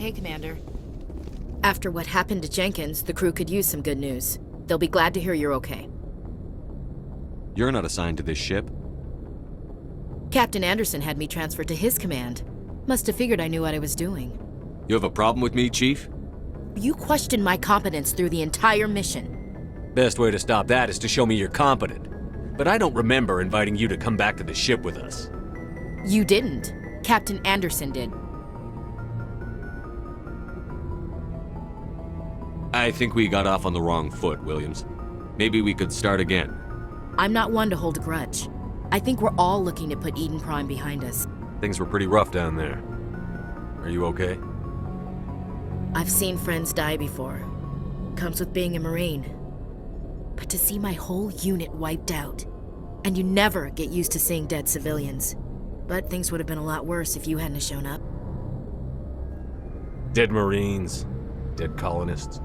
okay, Commander. After what happened to Jenkins, the crew could use some good news. They'll be glad to hear you're okay. You're not assigned to this ship. Captain Anderson had me transferred to his command. Must have figured I knew what I was doing. You have a problem with me, Chief? You questioned my competence through the entire mission. Best way to stop that is to show me you're competent. But I don't remember inviting you to come back to the ship with us. You didn't. Captain Anderson did. I think we got off on the wrong foot, Williams. Maybe we could start again. I'm not one to hold a grudge. I think we're all looking to put Eden Prime behind us. Things were pretty rough down there. Are you okay? I've seen friends die before. Comes with being a Marine. But to see my whole unit wiped out, and you never get used to seeing dead civilians. But things would have been a lot worse if you hadn't shown up. Dead Marines, dead colonists.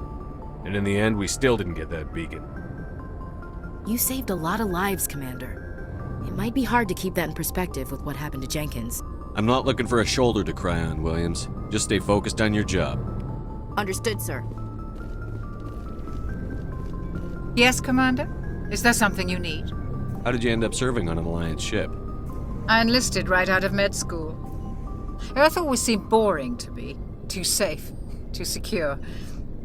And in the end, we still didn't get that beacon. You saved a lot of lives, Commander. It might be hard to keep that in perspective with what happened to Jenkins. I'm not looking for a shoulder to cry on, Williams. Just stay focused on your job. Understood, sir. Yes, Commander? Is there something you need? How did you end up serving on an Alliance ship? I enlisted right out of med school. Earth always seemed boring to me. Too safe, too secure.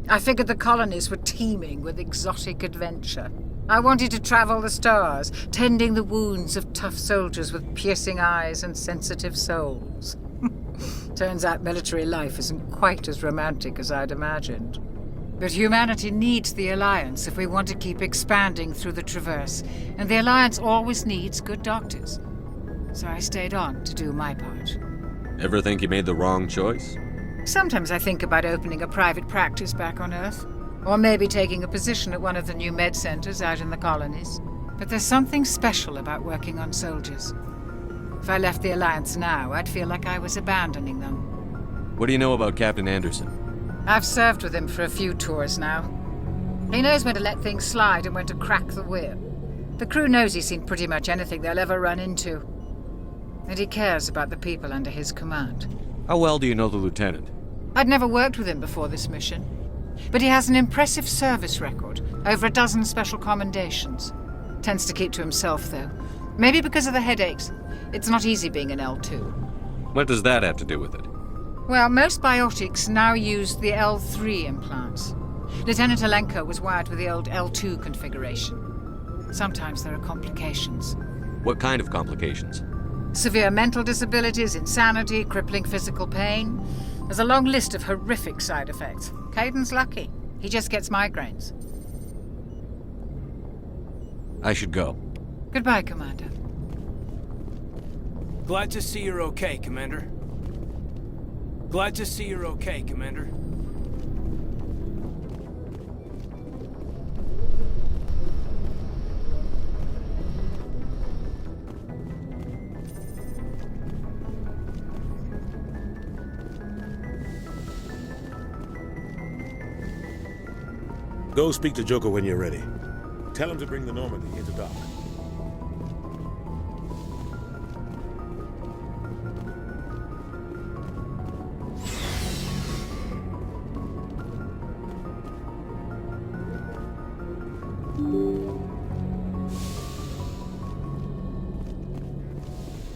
I figured the colonies were teeming with exotic adventure. I wanted to travel the stars, tending the wounds of tough soldiers with piercing eyes and sensitive souls. Turns out military life isn't quite as romantic as I'd imagined. But humanity needs the Alliance if we want to keep expanding through the Traverse, and the Alliance always needs good doctors. So I stayed on to do my part. Ever think you made the wrong choice? Sometimes I think about opening a private practice back on Earth, or maybe taking a position at one of the new med centers out in the colonies. But there's something special about working on soldiers. If I left the Alliance now, I'd feel like I was abandoning them. What do you know about Captain Anderson? I've served with him for a few tours now. He knows when to let things slide and when to crack the whip. The crew knows he's seen pretty much anything they'll ever run into. And he cares about the people under his command. How well do you know the Lieutenant? I'd never worked with him before this mission. But he has an impressive service record, over a dozen special commendations. Tends to keep to himself, though. Maybe because of the headaches. It's not easy being an L2. What does that have to do with it? Well, most biotics now use the L3 implants. Lieutenant Alenko was wired with the old L2 configuration. Sometimes there are complications. What kind of complications? Severe mental disabilities, insanity, crippling physical pain. There's a long list of horrific side effects. Caden's lucky. He just gets migraines. I should go. Goodbye, Commander. Glad to see you're okay, Commander. Glad to see you're okay, Commander. Go speak to Joker when you're ready. Tell him to bring the Normandy into dock.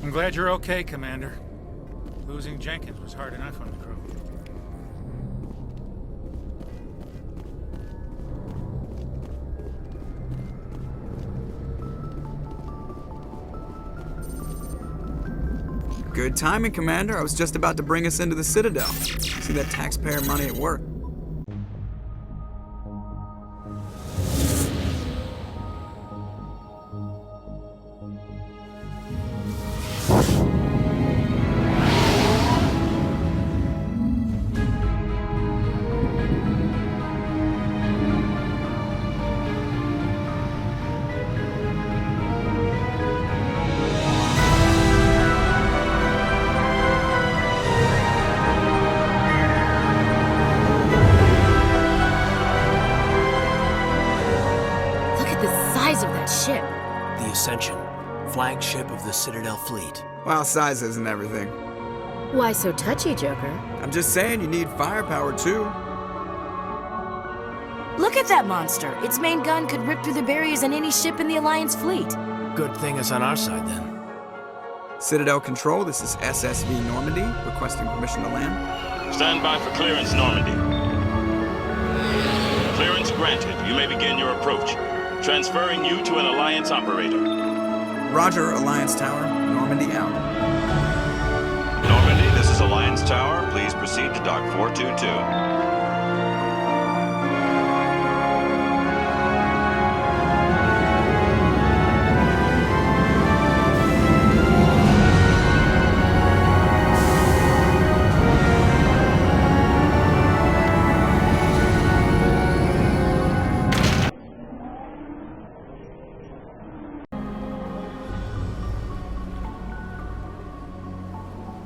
I'm glad you're okay, Commander. Losing Jenkins was hard enough on the crew. Good timing, Commander. I was just about to bring us into the Citadel. See that taxpayer money at work. Ascension, flagship of the Citadel fleet. Well, size isn't everything. Why so touchy, Joker? I'm just saying you need firepower too. Look at that monster! Its main gun could rip through the barriers in any ship in the Alliance fleet. Good thing it's on our side, then. Citadel Control, this is SSV Normandy, requesting permission to land. Stand by for clearance, Normandy. Clearance granted. You may begin your approach. Transferring you to an Alliance operator. Roger, Alliance Tower. Normandy out. Normandy, this is Alliance Tower. Please proceed to Dock 422.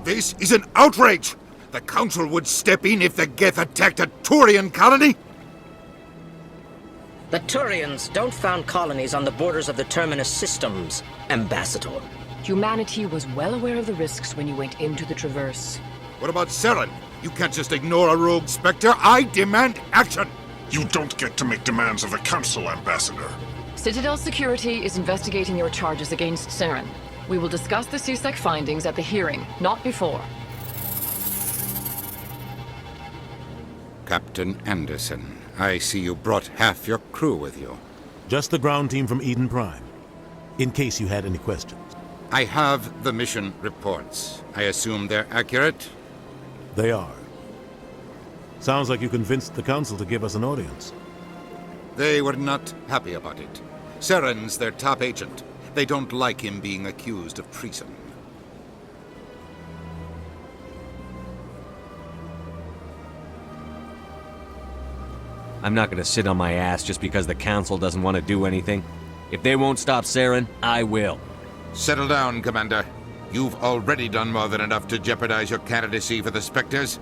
This is an outrage! The Council would step in if the Geth attacked a Turian colony? The Turians don't found colonies on the borders of the Terminus systems, Ambassador. Humanity was well aware of the risks when you went into the Traverse. What about Saren? You can't just ignore a rogue Spectre. I demand action! You don't get to make demands of the Council, Ambassador. Citadel Security is investigating your charges against Saren. We will discuss the CSEC findings at the hearing, not before. Captain Anderson, I see you brought half your crew with you. Just the ground team from Eden Prime, in case you had any questions. I have the mission reports. I assume they're accurate? They are. Sounds like you convinced the Council to give us an audience. They were not happy about it. Saren's their top agent. They don't like him being accused of treason. I'm not gonna sit on my ass just because the Council doesn't want to do anything. If they won't stop Saren, I will. Settle down, Commander. You've already done more than enough to jeopardize your candidacy for the Spectres.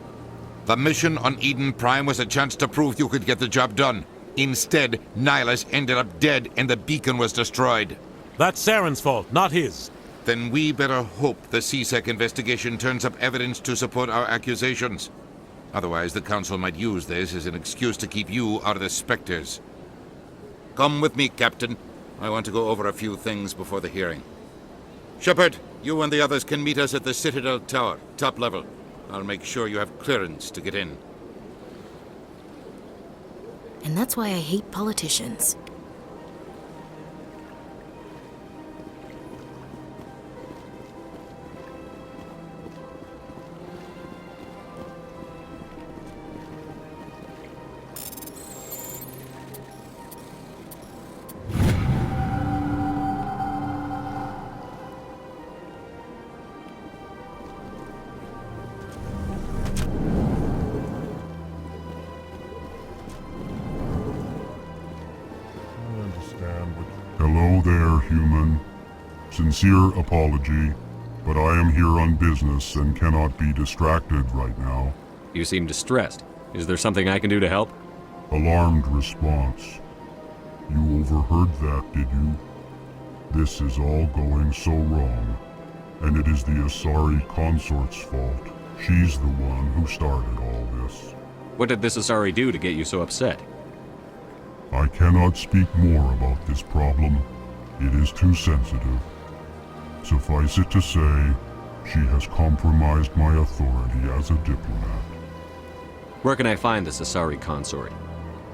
The mission on Eden Prime was a chance to prove you could get the job done. Instead, Nihilus ended up dead and the beacon was destroyed. That's Saren's fault, not his. Then we better hope the CSEC investigation turns up evidence to support our accusations. Otherwise, the Council might use this as an excuse to keep you out of the Spectres. Come with me, Captain. I want to go over a few things before the hearing. Shepard, you and the others can meet us at the Citadel Tower, top level. I'll make sure you have clearance to get in. And that's why I hate politicians. Hello there, human. Sincere apology, but I am here on business and cannot be distracted right now. You seem distressed. Is there something I can do to help? Alarmed response. You overheard that, did you? This is all going so wrong, and it is the Asari consort's fault. She's the one who started all this. What did this Asari do to get you so upset? I cannot speak more about this problem. It is too sensitive. Suffice it to say, she has compromised my authority as a diplomat. Where can I find this Asari consort?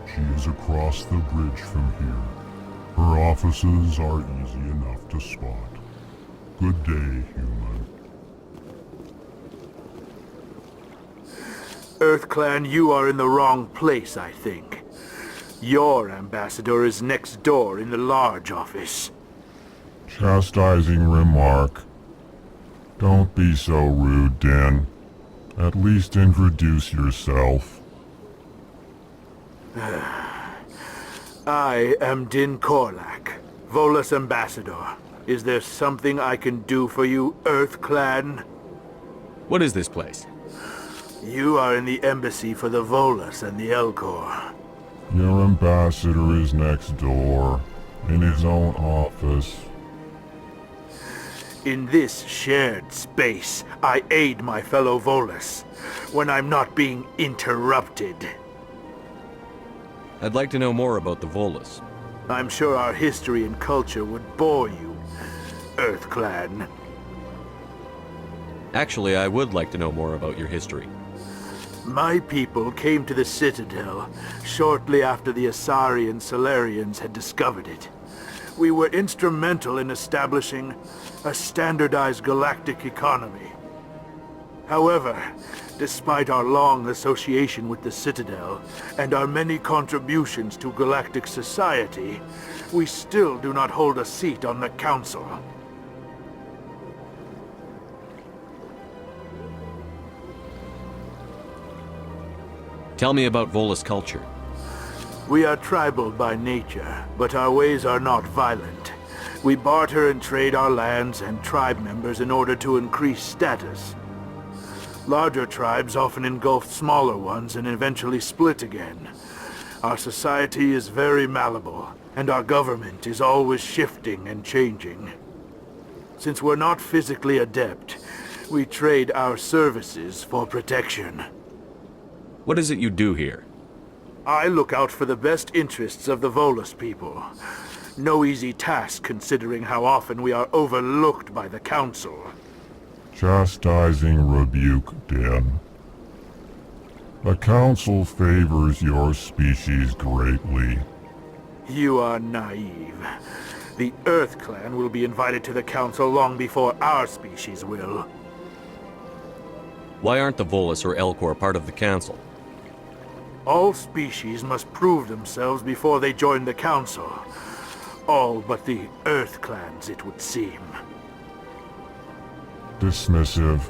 She is across the bridge from here. Her offices are easy enough to spot. Good day, human. EarthClan, you are in the wrong place, I think. Your ambassador is next door in the large office. Chastising remark. Don't be so rude, Din. At least introduce yourself. I am Din Korlak, Volus ambassador. Is there something I can do for you, EarthClan? What is this place? You are in the embassy for the Volus and the Elcor. Your ambassador is next door, in his own office. In this shared space, I aid my fellow Volus when I'm not being interrupted. I'd like to know more about the Volus. I'm sure our history and culture would bore you, EarthClan. Actually, I would like to know more about your history. My people came to the Citadel shortly after the Asari and Solarians had discovered it. We were instrumental in establishing a standardized galactic economy. However, despite our long association with the Citadel and our many contributions to galactic society, we still do not hold a seat on the Council. Tell me about Volus culture. We are tribal by nature, but our ways are not violent. We barter and trade our lands and tribe members in order to increase status. Larger tribes often engulf smaller ones and eventually split again. Our society is very malleable, and our government is always shifting and changing. Since we're not physically adept, we trade our services for protection. What is it you do here? I look out for the best interests of the Volus people. No easy task considering how often we are overlooked by the Council. Chastising rebuke, Din. The Council favors your species greatly. You are naive. The EarthClan will be invited to the Council long before our species will. Why aren't the Volus or Elcor part of the Council? All species must prove themselves before they join the Council. All but the EarthClans, it would seem. Dismissive.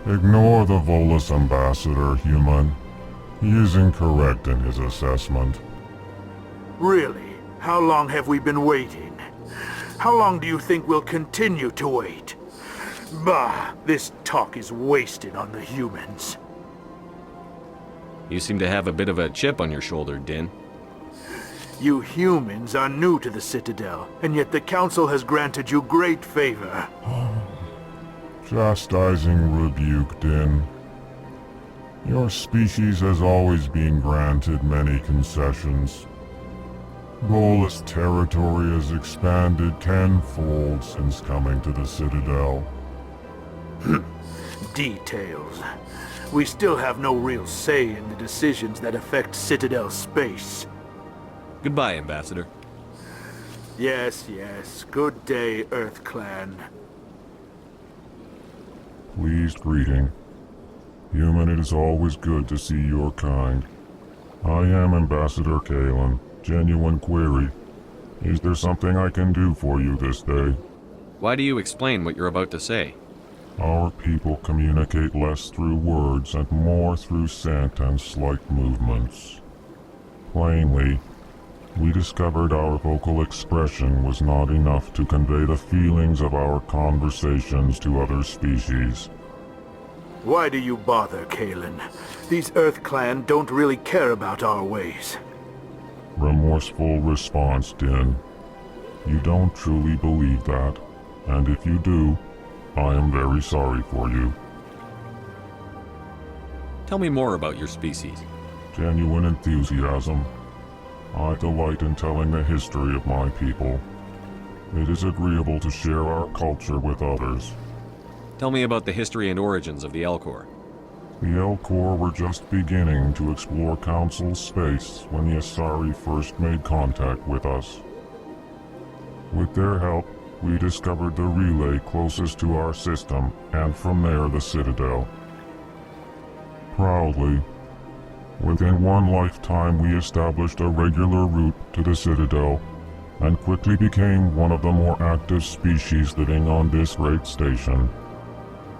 Ignore the Volus ambassador, human. He is incorrect in his assessment. Really? How long have we been waiting? How long do you think we'll continue to wait? Bah, this talk is wasted on the humans. You seem to have a bit of a chip on your shoulder, Din. You humans are new to the Citadel, and yet the Council has granted you great favor. Chastising rebuke, Din. Your species has always been granted many concessions. Volus territory has expanded tenfold since coming to the Citadel. Details. We still have no real say in the decisions that affect Citadel space. Goodbye, Ambassador. Yes, yes. Good day, EarthClan. Pleased greeting. Human, it is always good to see your kind. I am Ambassador Kalen. Genuine query. Is there something I can do for you this day? Why do you explain what you're about to say? Our people communicate less through words and more through scent and slight movements. Plainly, we discovered our vocal expression was not enough to convey the feelings of our conversations to other species. Why do you bother, Kalen? These EarthClan don't really care about our ways. Remorseful response, Din. You don't truly believe that, and if you do, I am very sorry for you. Tell me more about your species. Genuine enthusiasm. I delight in telling the history of my people. It is agreeable to share our culture with others. Tell me about the history and origins of the Elcor. The Elcor were just beginning to explore Council space when the Asari first made contact with us. With their help, we discovered the relay closest to our system, and from there the Citadel. Proudly, within one lifetime we established a regular route to the Citadel, and quickly became one of the more active species living on this great station.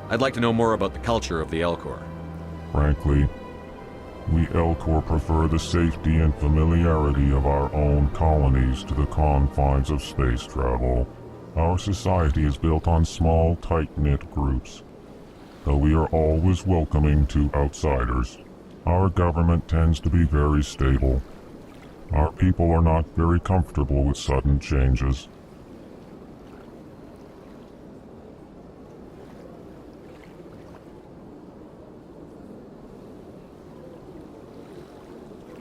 I'd like to know more about the culture of the Elcor. Frankly, we Elcor prefer the safety and familiarity of our own colonies to the confines of space travel. Our society is built on small, tight-knit groups, though we are always welcoming to outsiders. Our government tends to be very stable. Our people are not very comfortable with sudden changes.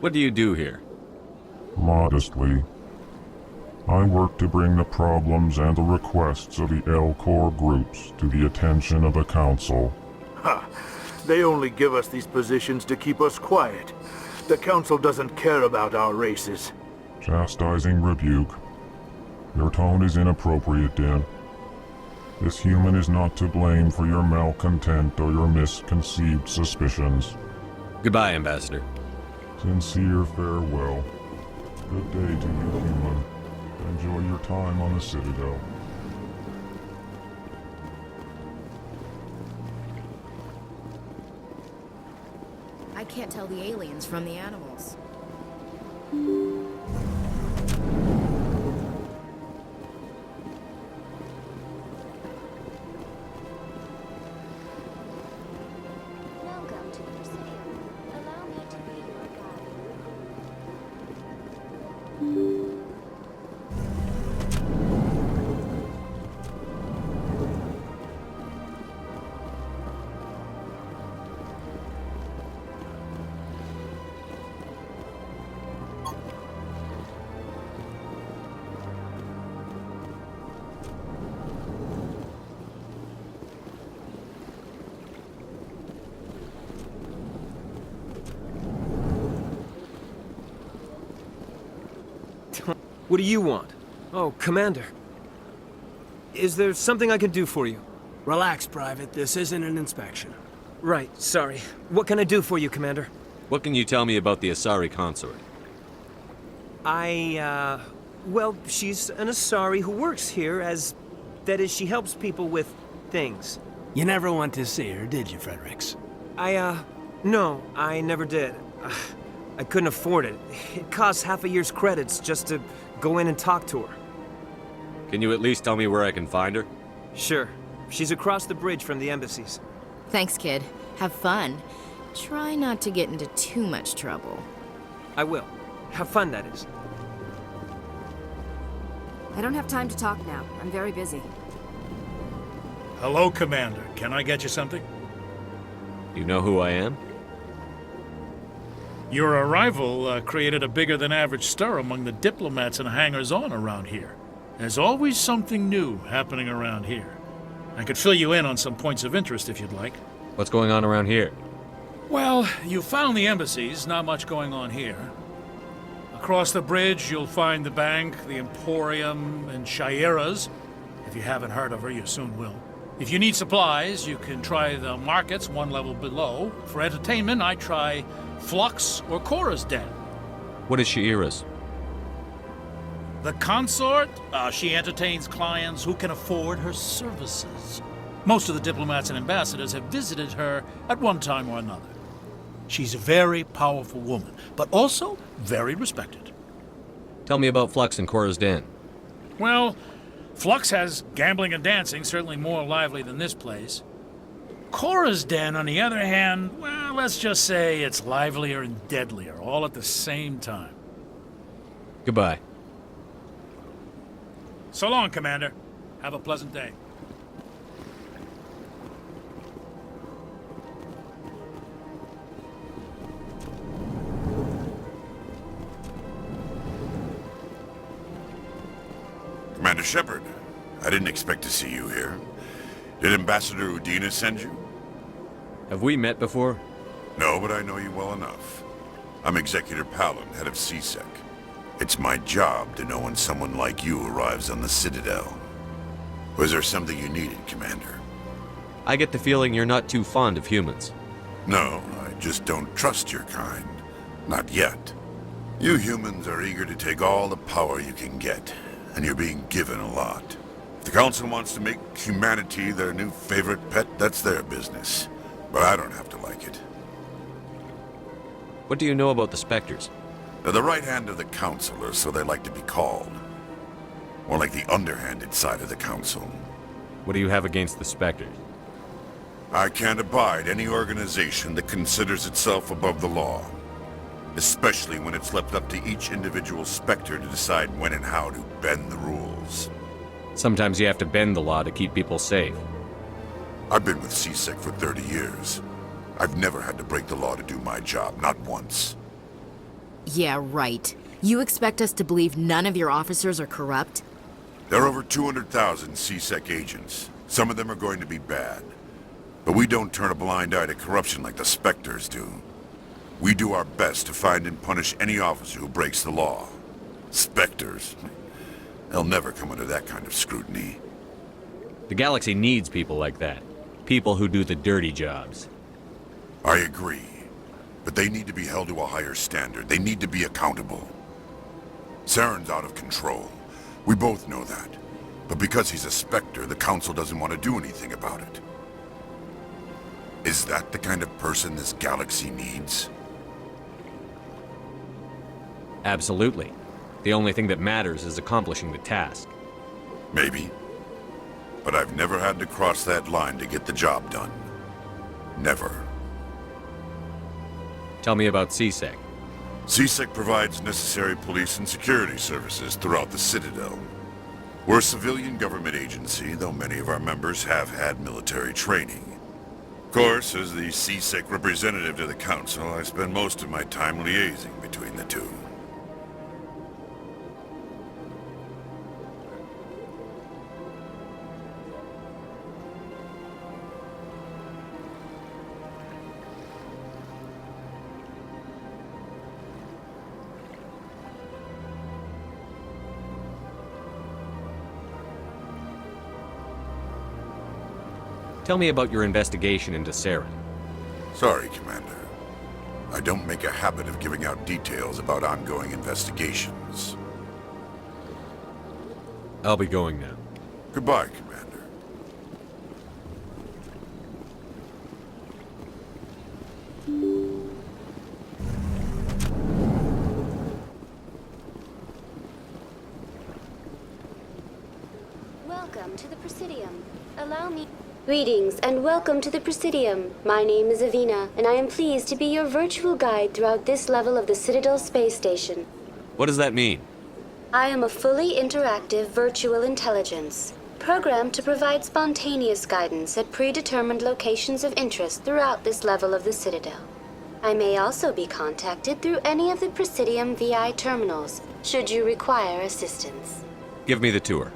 What do you do here? Modestly, I work to bring the problems and the requests of the L-Corps groups to the attention of the Council. Ha! They only give us these positions to keep us quiet. The Council doesn't care about our races. Chastising rebuke. Your tone is inappropriate, Din. This human is not to blame for your malcontent or your misconceived suspicions. Goodbye, Ambassador. Sincere farewell. Good day to you, human. Enjoy your time on the Citadel. I can't tell the aliens from the animals. Welcome to the museum. Allow me to be your guide. What do you want? Oh, Commander. Is there something I can do for you? Relax, Private. This isn't an inspection. Right, sorry. What can I do for you, Commander? What can you tell me about the Asari consort? Well, she's an Asari who works here as... That is, she helps people with things. You never went to see her, did you, Fredericks? No, I never did. I couldn't afford it. It costs half a year's credits just to go in and talk to her. Can you at least tell me where I can find her? Sure. She's across the bridge from the embassies. Thanks, kid. Have fun. Try not to get into too much trouble. I will. Have fun, that is. I don't have time to talk now. I'm very busy. Hello, Commander. Can I get you something? You know who I am? Your arrival created a bigger-than-average stir among the diplomats and hangers-on around here. There's always something new happening around here. I could fill you in on some points of interest if you'd like. What's going on around here? Well, you found the embassies, not much going on here. Across the bridge, you'll find the bank, the Emporium, and Shaira's. If you haven't heard of her, you soon will. If you need supplies, you can try the markets one level below. For entertainment, I try Flux or Cora's Den. What is Shaira's? The consort? She entertains clients who can afford her services. Most of the diplomats and ambassadors have visited her at one time or another. She's a very powerful woman, but also very respected. Tell me about Flux and Cora's Den. Well, Flux has gambling and dancing, certainly more lively than this place. Cora's Den, on the other hand, well, let's just say it's livelier and deadlier, all at the same time. Goodbye. So long, Commander. Have a pleasant day. Commander Shepard, I didn't expect to see you here. Did Ambassador Udina send you? Have we met before? No, but I know you well enough. I'm Executor Palin, head of CSEC. It's my job to know when someone like you arrives on the Citadel. Was there something you needed, Commander? I get the feeling you're not too fond of humans. No, I just don't trust your kind. Not yet. You humans are eager to take all the power you can get, and you're being given a lot. If the Council wants to make humanity their new favorite pet, that's their business. But I don't have to like it. What do you know about the Spectres? They're the right hand of the Council, or so they like to be called. More like the underhanded side of the Council. What do you have against the Spectres? I can't abide any organization that considers itself above the law. Especially when it's left up to each individual Spectre to decide when and how to bend the rules. Sometimes you have to bend the law to keep people safe. I've been with CSEC for 30 years. I've never had to break the law to do my job, not once. Yeah, right. You expect us to believe none of your officers are corrupt? There are over 200,000 CSEC agents. Some of them are going to be bad. But we don't turn a blind eye to corruption like the Spectres do. We do our best to find and punish any officer who breaks the law. Spectres. They'll never come under that kind of scrutiny. The galaxy needs people like that. People who do the dirty jobs. I agree. But they need to be held to a higher standard. They need to be accountable. Saren's out of control. We both know that. But because he's a Spectre, the Council doesn't want to do anything about it. Is that the kind of person this galaxy needs? Absolutely. The only thing that matters is accomplishing the task. Maybe. But I've never had to cross that line to get the job done. Never. Tell me about CSEC. CSEC provides necessary police and security services throughout the Citadel. We're a civilian government agency, though many of our members have had military training. Of course, as the CSEC representative to the Council, I spend most of my time liaising between the two. Tell me about your investigation into Saren. Sorry, Commander. I don't make a habit of giving out details about ongoing investigations. I'll be going now. Goodbye, Commander. Welcome to the Presidium. Allow me... Greetings and welcome to the Presidium. My name is Avina, and I am pleased to be your virtual guide throughout this level of the Citadel space station. What does that mean? I am a fully interactive virtual intelligence, programmed to provide spontaneous guidance at predetermined locations of interest throughout this level of the Citadel. I may also be contacted through any of the Presidium VI terminals, should you require assistance. Give me the tour.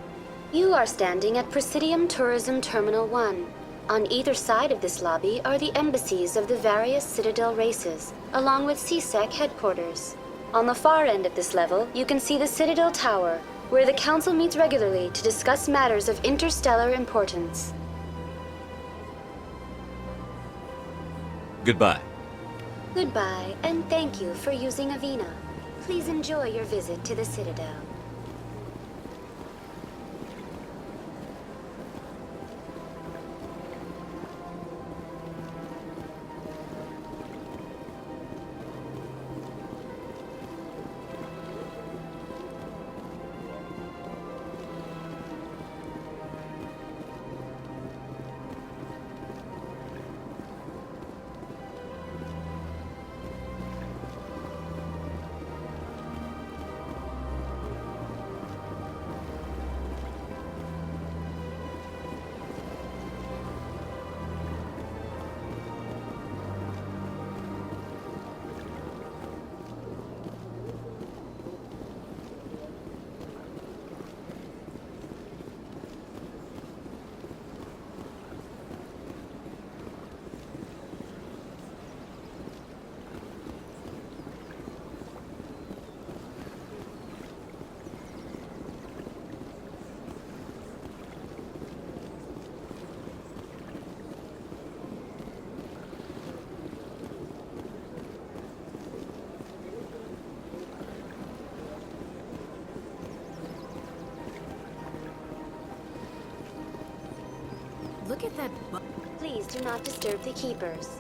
You are standing at Presidium Tourism Terminal 1. On either side of this lobby are the embassies of the various Citadel races, along with CSEC headquarters. On the far end of this level, you can see the Citadel Tower, where the Council meets regularly to discuss matters of interstellar importance. Goodbye. Goodbye, and thank you for using Avina. Please enjoy your visit to the Citadel. Look at that Please do not disturb the keepers.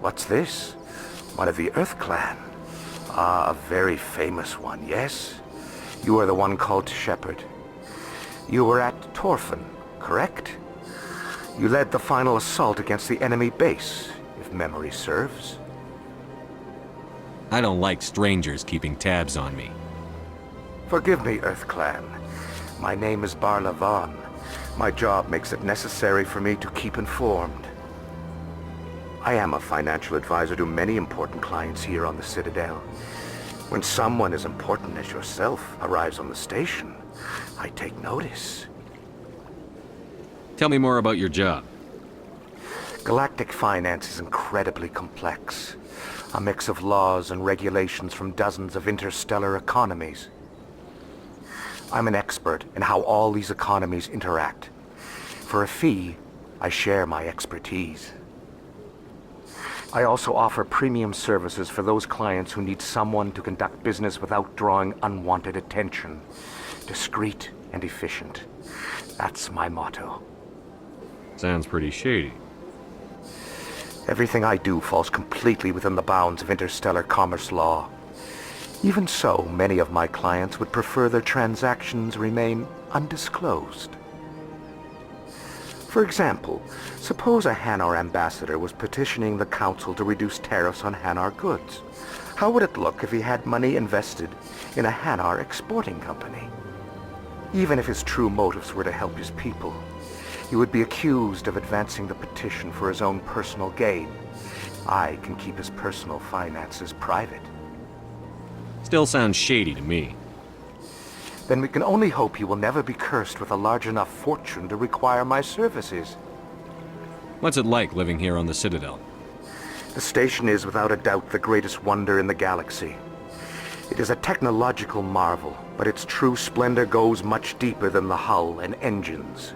What's this? One of the Earth Clan. Ah, a very famous one, yes? You are the one called Shepard. You were at Torfan, correct? You led the final assault against the enemy base, if memory serves. I don't like strangers keeping tabs on me. Forgive me, Earth Clan. My name is Barla Vaughn. My job makes it necessary for me to keep informed. I am a financial advisor to many important clients here on the Citadel. When someone as important as yourself arrives on the station, I take notice. Tell me more about your job. Galactic finance is incredibly complex. A mix of laws and regulations from dozens of interstellar economies. I'm an expert in how all these economies interact. For a fee, I share my expertise. I also offer premium services for those clients who need someone to conduct business without drawing unwanted attention. Discreet and efficient. That's my motto. Sounds pretty shady. Everything I do falls completely within the bounds of interstellar commerce law. Even so, many of my clients would prefer their transactions remain undisclosed. For example, suppose a Hanar ambassador was petitioning the Council to reduce tariffs on Hanar goods. How would it look if he had money invested in a Hanar exporting company? Even if his true motives were to help his people, he would be accused of advancing the petition for his own personal gain. I can keep his personal finances private. Still sounds shady to me. Then we can only hope he will never be cursed with a large enough fortune to require my services. What's it like living here on the Citadel? The station is without a doubt the greatest wonder in the galaxy. It is a technological marvel, but its true splendor goes much deeper than the hull and engines.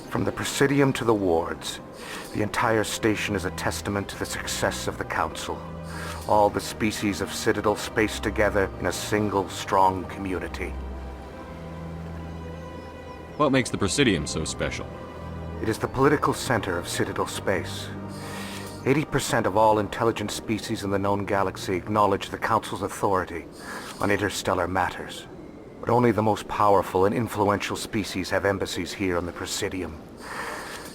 From the Presidium to the wards, the entire station is a testament to the success of the Council. All the species of Citadel spaced together in a single, strong community. What makes the Presidium so special? It is the political center of Citadel space. 80% of all intelligent species in the known galaxy acknowledge the Council's authority on interstellar matters. But only the most powerful and influential species have embassies here on the Presidium.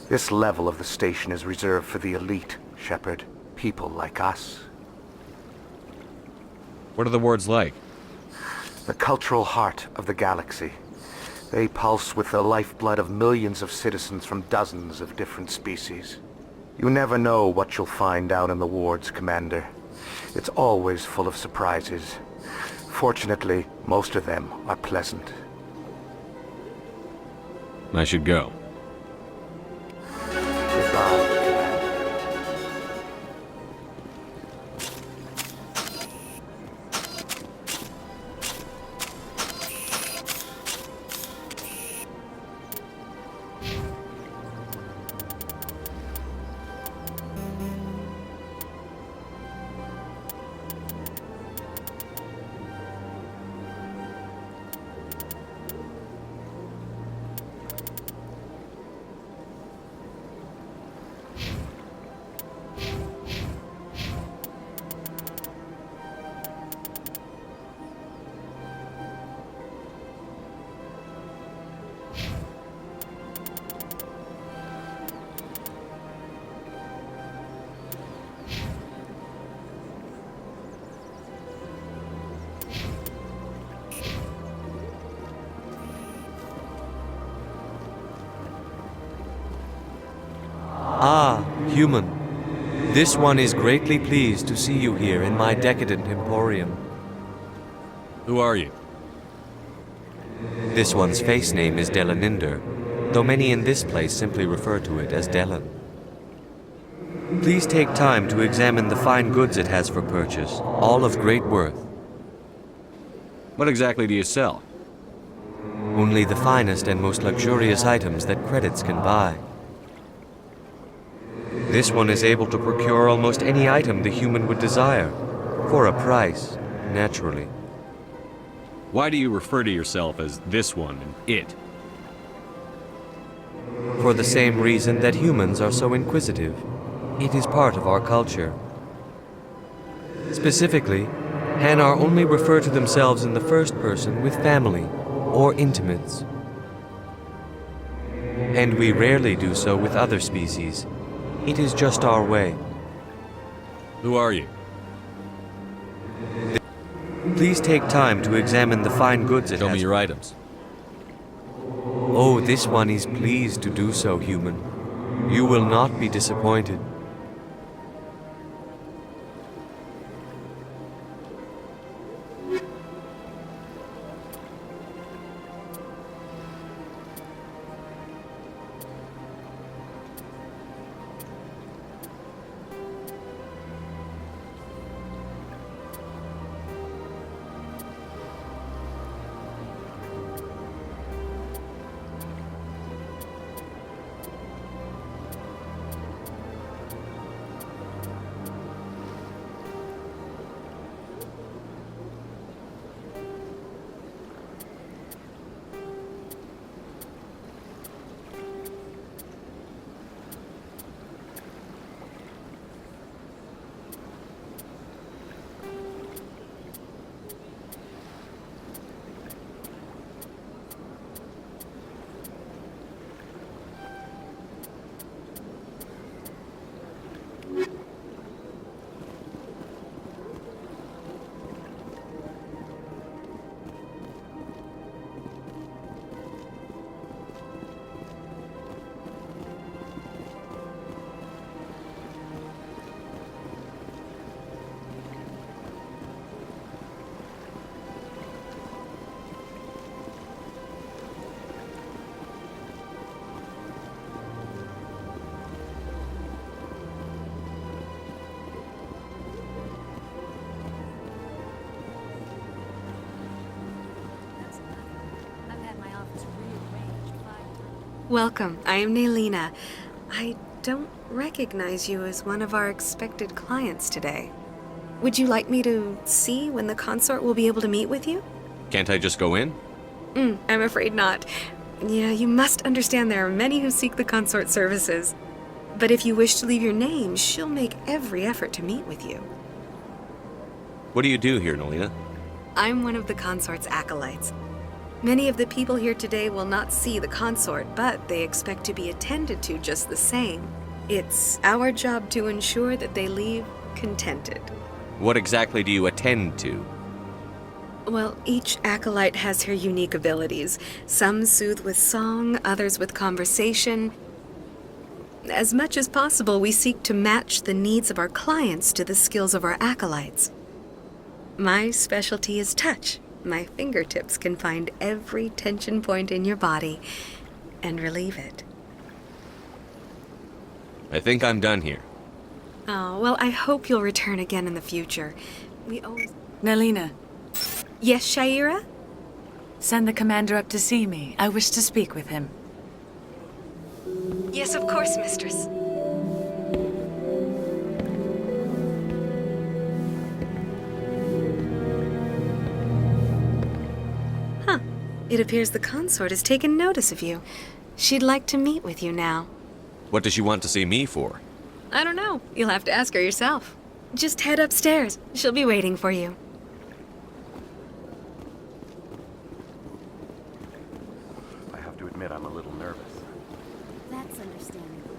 This level of the station is reserved for the elite, Shepard. People like us. What are the wards like? The cultural heart of the galaxy. They pulse with the lifeblood of millions of citizens from dozens of different species. You never know what you'll find out in the wards, Commander. It's always full of surprises. Fortunately, most of them are pleasant. I should go. Goodbye. Ah, human. This one is greatly pleased to see you here in my decadent emporium. Who are you? This one's face name is Delaninder, though many in this place simply refer to it as Delan. Please take time to examine the fine goods it has for purchase, all of great worth. What exactly do you sell? Only the finest and most luxurious items that credits can buy. This one is able to procure almost any item the human would desire, for a price, naturally. Why do you refer to yourself as this one and it? For the same reason that humans are so inquisitive. It is part of our culture. Specifically, Hanar only refer to themselves in the first person with family or intimates. And we rarely do so with other species. It is just our way. Who are you? Please take time to examine the fine goods it has. Show me your items. Oh, this one is pleased to do so, human. You will not be disappointed. Welcome. I am Nelina. I don't recognize you as one of our expected clients today. Would you like me to see when the consort will be able to meet with you? Can't I just go in? I'm afraid not. Yeah, you must understand there are many who seek the consort services. But if you wish to leave your name, she'll make every effort to meet with you. What do you do here, Nelina? I'm one of the consort's acolytes. Many of the people here today will not see the consort, but they expect to be attended to just the same. It's our job to ensure that they leave contented. What exactly do you attend to? Well, each acolyte has her unique abilities. Some soothe with song, others with conversation. As much as possible, we seek to match the needs of our clients to the skills of our acolytes. My specialty is touch. My fingertips can find every tension point in your body and relieve it. I think I'm done here. Oh, well, I hope you'll return again in the future. We always... Nelina. Yes, Shaira? Send the commander up to see me. I wish to speak with him. Yes, of course, mistress. Huh. It appears the consort has taken notice of you. She'd like to meet with you now. What does she want to see me for? I don't know. You'll have to ask her yourself. Just head upstairs. She'll be waiting for you. I have to admit I'm a little nervous. That's understandable.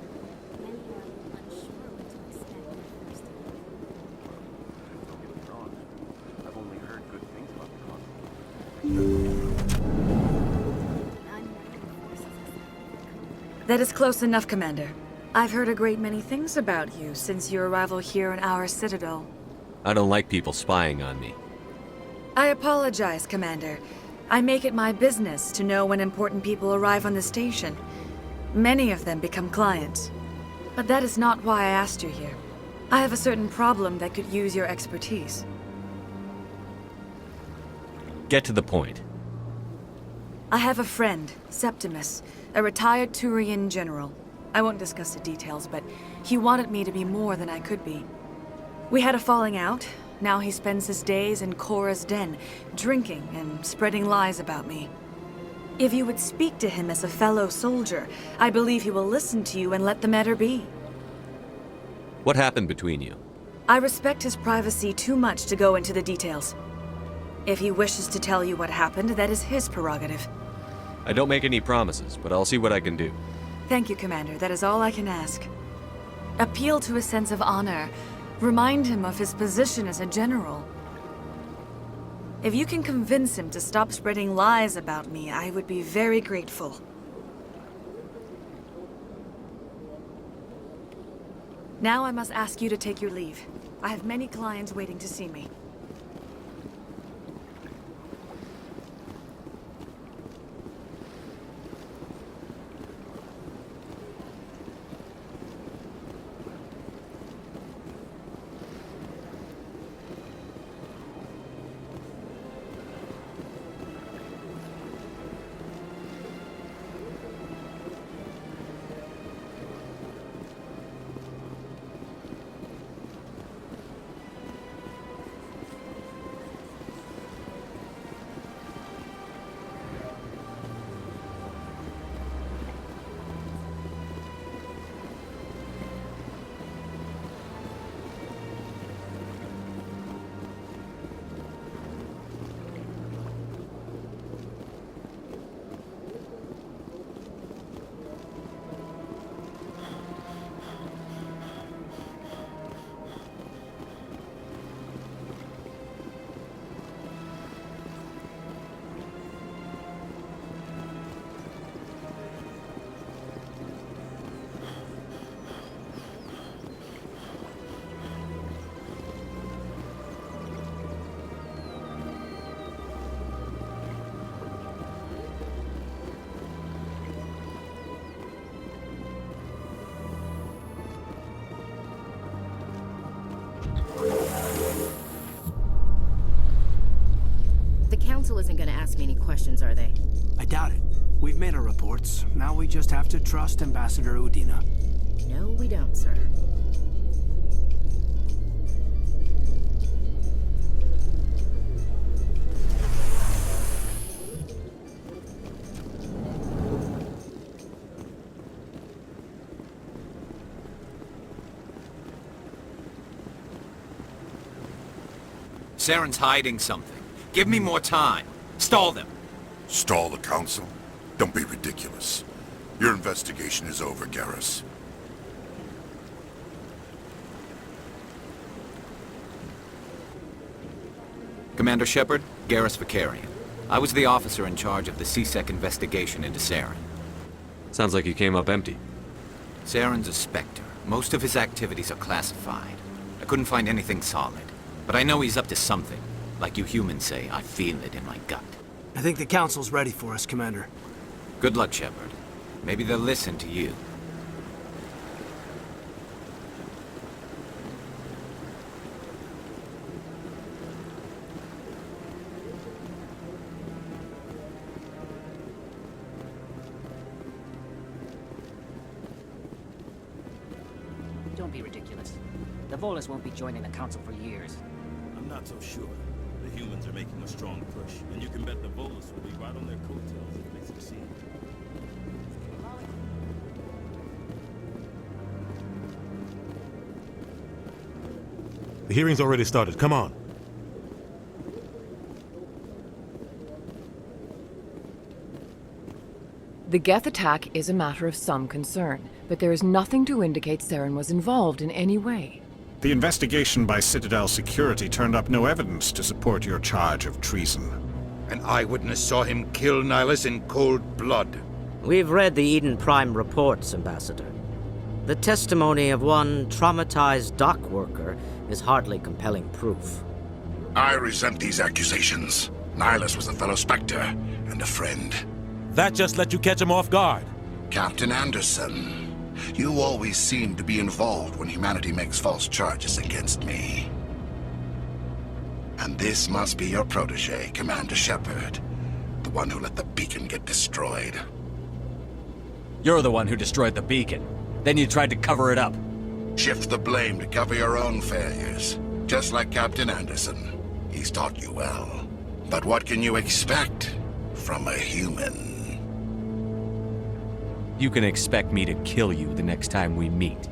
Many are unsure what to expect at first. Don't get me wrong. I've only heard good things about the console. That is close enough, Commander. I've heard a great many things about you since your arrival here in our citadel. I don't like people spying on me. I apologize, Commander. I make it my business to know when important people arrive on the station. Many of them become clients. But that is not why I asked you here. I have a certain problem that could use your expertise. Get to the point. I have a friend, Septimus, a retired Turian general. I won't discuss the details, but he wanted me to be more than I could be. We had a falling out. Now he spends his days in Korra's den, drinking and spreading lies about me. If you would speak to him as a fellow soldier, I believe he will listen to you and let the matter be. What happened between you? I respect his privacy too much to go into the details. If he wishes to tell you what happened, that is his prerogative. I don't make any promises, but I'll see what I can do. Thank you, Commander. That is all I can ask. Appeal to his sense of honor. Remind him of his position as a general. If you can convince him to stop spreading lies about me, I would be very grateful. Now I must ask you to take your leave. I have many clients waiting to see me. The Council isn't gonna ask me any questions, are they? I doubt it. We've made our reports. Now we just have to trust Ambassador Udina. No, we don't, sir. Saren's hiding something. Give me more time. Stall them. Stall the Council? Don't be ridiculous. Your investigation is over, Garrus. Commander Shepard, Garrus Vicarian. I was the officer in charge of the CSEC investigation into Saren. Sounds like you came up empty. Saren's a Spectre. Most of his activities are classified. I couldn't find anything solid. But I know he's up to something. Like you humans say, I feel it in my gut. I think the Council's ready for us, Commander. Good luck, Shepard. Maybe they'll listen to you. Don't be ridiculous. The Volus won't be joining the Council for years. I'm not so sure. The humans are making a strong push, and you can bet the Volus will be right on their coattails if they succeed. The hearing's already started. Come on. The Geth attack is a matter of some concern, but there is nothing to indicate Saren was involved in any way. The investigation by Citadel Security turned up no evidence to support your charge of treason. An eyewitness saw him kill Nihilus in cold blood. We've read the Eden Prime reports, Ambassador. The testimony of one traumatized dock worker is hardly compelling proof. I resent these accusations. Nihilus was a fellow Spectre and a friend. That just let you catch him off guard. Captain Anderson, you always seem to be involved when humanity makes false charges against me. And this must be your protege, Commander Shepard. The one who let the beacon get destroyed. You're the one who destroyed the beacon. Then you tried to cover it up. Shift the blame to cover your own failures. Just like Captain Anderson. He's taught you well. But what can you expect from a human? You can expect me to kill you the next time we meet.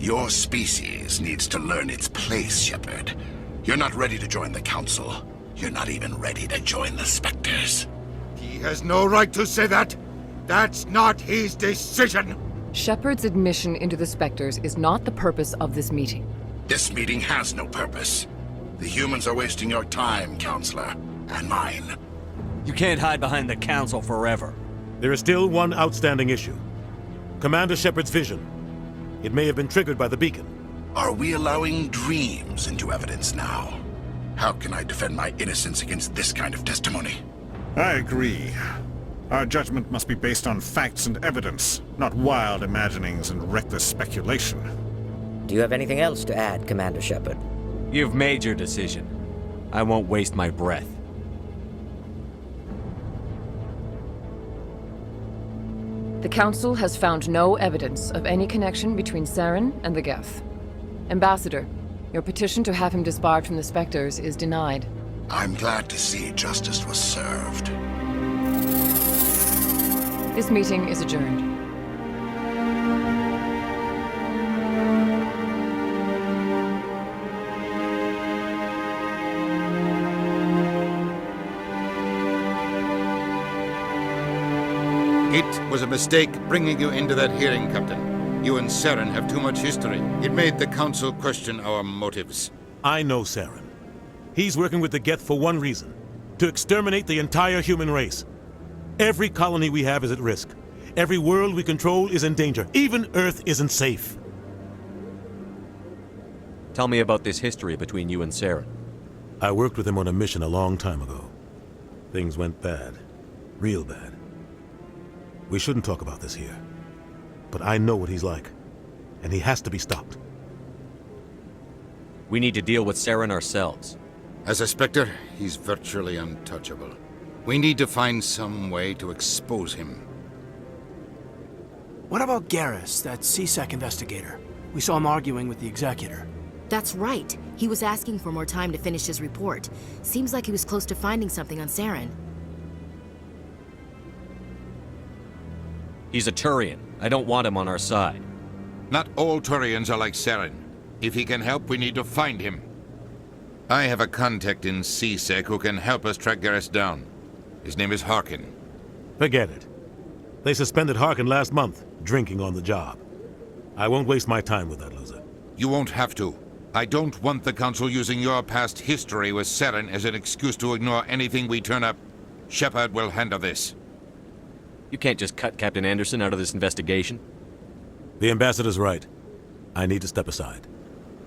Your species needs to learn its place, Shepard. You're not ready to join the Council. You're not even ready to join the Spectres. He has no right to say that. That's not his decision. Shepard's admission into the Spectres is not the purpose of this meeting. This meeting has no purpose. The humans are wasting your time, Counselor, and mine. You can't hide behind the Council forever. There is still one outstanding issue. Commander Shepard's vision. It may have been triggered by the beacon. Are we allowing dreams into evidence now? How can I defend my innocence against this kind of testimony? I agree. Our judgment must be based on facts and evidence, not wild imaginings and reckless speculation. Do you have anything else to add, Commander Shepard? You've made your decision. I won't waste my breath. The Council has found no evidence of any connection between Saren and the Geth. Ambassador, your petition to have him disbarred from the Spectres is denied. I'm glad to see justice was served. This meeting is adjourned. It was a mistake bringing you into that hearing, Captain. You and Saren have too much history. It made the Council question our motives. I know Saren. He's working with the Geth for one reason. To exterminate the entire human race. Every colony we have is at risk. Every world we control is in danger. Even Earth isn't safe. Tell me about this history between you and Saren. I worked with him on a mission a long time ago. Things went bad. Real bad. We shouldn't talk about this here. But I know what he's like. And he has to be stopped. We need to deal with Saren ourselves. As a Spectre, he's virtually untouchable. We need to find some way to expose him. What about Garrus, that CSEC investigator? We saw him arguing with the Executor. That's right. He was asking for more time to finish his report. Seems like he was close to finding something on Saren. He's a Turian. I don't want him on our side. Not all Turians are like Saren. If he can help, we need to find him. I have a contact in CSEC who can help us track Garrus down. His name is Harkin. Forget it. They suspended Harkin last month, drinking on the job. I won't waste my time with that loser. You won't have to. I don't want the Council using your past history with Saren as an excuse to ignore anything we turn up. Shepard will handle this. You can't just cut Captain Anderson out of this investigation. The Ambassador's right. I need to step aside.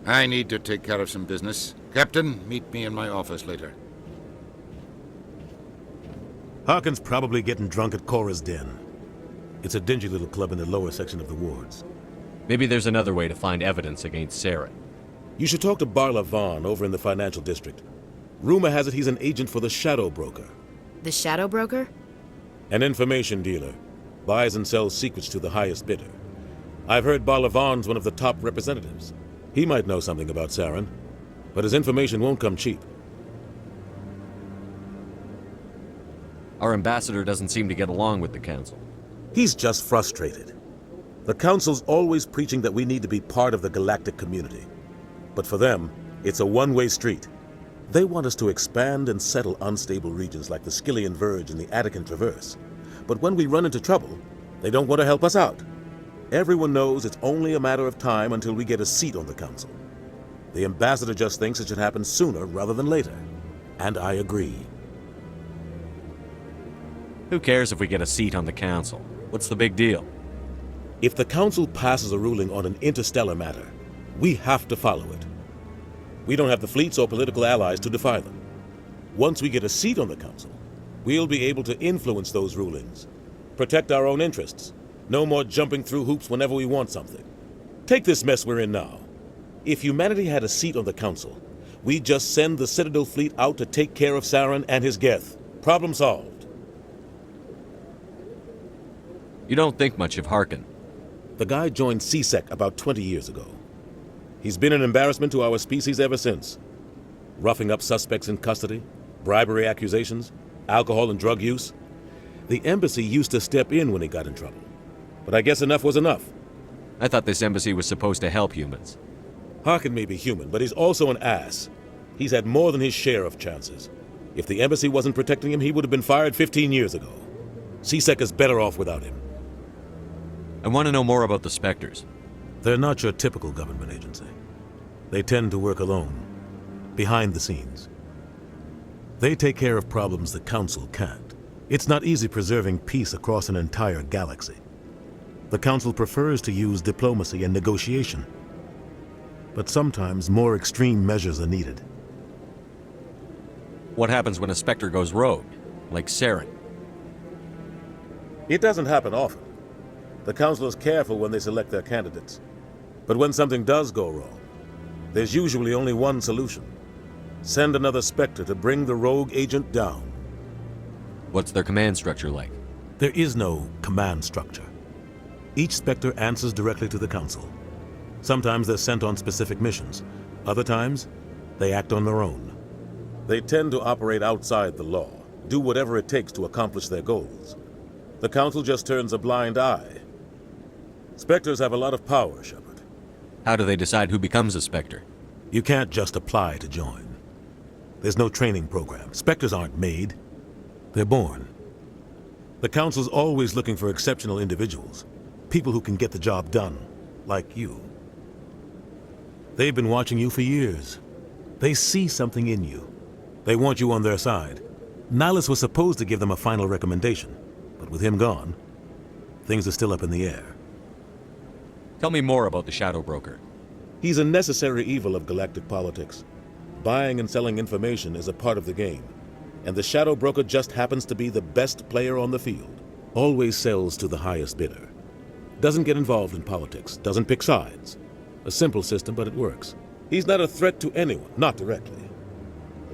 I need to take care of some business. Captain, meet me in my office later. Harkin's probably getting drunk at Cora's Den. It's a dingy little club in the lower section of the wards. Maybe there's another way to find evidence against Saren. You should talk to Barla Vaughn over in the financial district. Rumor has it he's an agent for the Shadow Broker. The Shadow Broker? An information dealer. Buys and sells secrets to the highest bidder. I've heard Barla Vaughn's one of the top representatives. He might know something about Saren, but his information won't come cheap. Our ambassador doesn't seem to get along with the Council. He's just frustrated. The Council's always preaching that we need to be part of the galactic community. But for them, it's a one-way street. They want us to expand and settle unstable regions like the Skillian Verge and the Attican Traverse. But when we run into trouble, they don't want to help us out. Everyone knows it's only a matter of time until we get a seat on the Council. The Ambassador just thinks it should happen sooner rather than later. And I agree. Who cares if we get a seat on the Council? What's the big deal? If the Council passes a ruling on an interstellar matter, we have to follow it. We don't have the fleets or political allies to defy them. Once we get a seat on the Council, we'll be able to influence those rulings, protect our own interests. No more jumping through hoops whenever we want something. Take this mess we're in now. If humanity had a seat on the Council, we'd just send the Citadel fleet out to take care of Saren and his Geth. Problem solved. You don't think much of Harkin. The guy joined CSEC about 20 years ago. He's been an embarrassment to our species ever since. Roughing up suspects in custody, bribery accusations, alcohol and drug use. The embassy used to step in when he got in trouble. But I guess enough was enough. I thought this embassy was supposed to help humans. Harkin may be human, but he's also an ass. He's had more than his share of chances. If the embassy wasn't protecting him, he would have been fired 15 years ago. C-Sec is better off without him. I want to know more about the Spectres. They're not your typical government agency. They tend to work alone, behind the scenes. They take care of problems the Council can't. It's not easy preserving peace across an entire galaxy. The Council prefers to use diplomacy and negotiation. But sometimes more extreme measures are needed. What happens when a Spectre goes rogue, like Saren? It doesn't happen often. The Council is careful when they select their candidates. But when something does go wrong, there's usually only one solution. Send another Spectre to bring the rogue agent down. What's their command structure like? There is no command structure. Each Spectre answers directly to the Council. Sometimes they're sent on specific missions. Other times, they act on their own. They tend to operate outside the law, do whatever it takes to accomplish their goals. The Council just turns a blind eye. Spectres have a lot of power, Shepard. How do they decide who becomes a Spectre? You can't just apply to join. There's no training program. Spectres aren't made. They're born. The Council's always looking for exceptional individuals. People who can get the job done, like you. They've been watching you for years. They see something in you. They want you on their side. Nihilus was supposed to give them a final recommendation, but with him gone, things are still up in the air. Tell me more about the Shadow Broker. He's a necessary evil of galactic politics. Buying and selling information is a part of the game, and the Shadow Broker just happens to be the best player on the field. Always sells to the highest bidder. Doesn't get involved in politics, doesn't pick sides. A simple system, but it works. He's not a threat to anyone, not directly.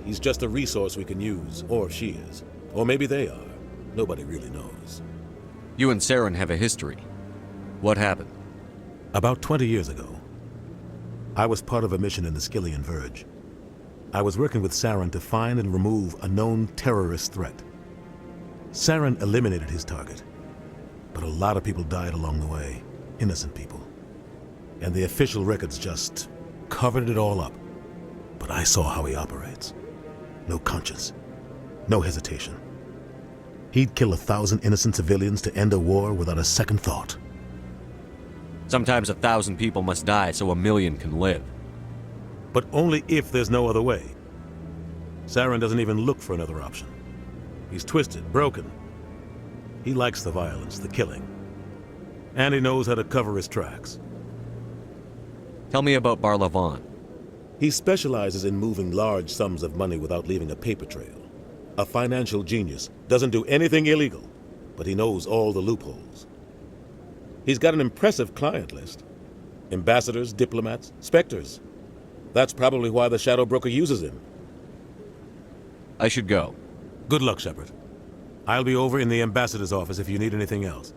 He's just a resource we can use, or she is. Or maybe they are. Nobody really knows. You and Saren have a history. What happened? About 20 years ago, I was part of a mission in the Skillian Verge. I was working with Saren to find and remove a known terrorist threat. Saren eliminated his target, but a lot of people died along the way, innocent people. And the official records just covered it all up. But I saw how he operates. No conscience, no hesitation. He'd kill 1,000 innocent civilians to end a war without a second thought. Sometimes 1,000 people must die so 1,000,000 can live. But only if there's no other way. Saren doesn't even look for another option. He's twisted, broken. He likes the violence, the killing. And he knows how to cover his tracks. Tell me about Barlavon. He specializes in moving large sums of money without leaving a paper trail. A financial genius, doesn't do anything illegal, but he knows all the loopholes. He's got an impressive client list. Ambassadors, diplomats, Spectres. That's probably why the Shadow Broker uses him. I should go. Good luck, Shepard. I'll be over in the ambassador's office if you need anything else.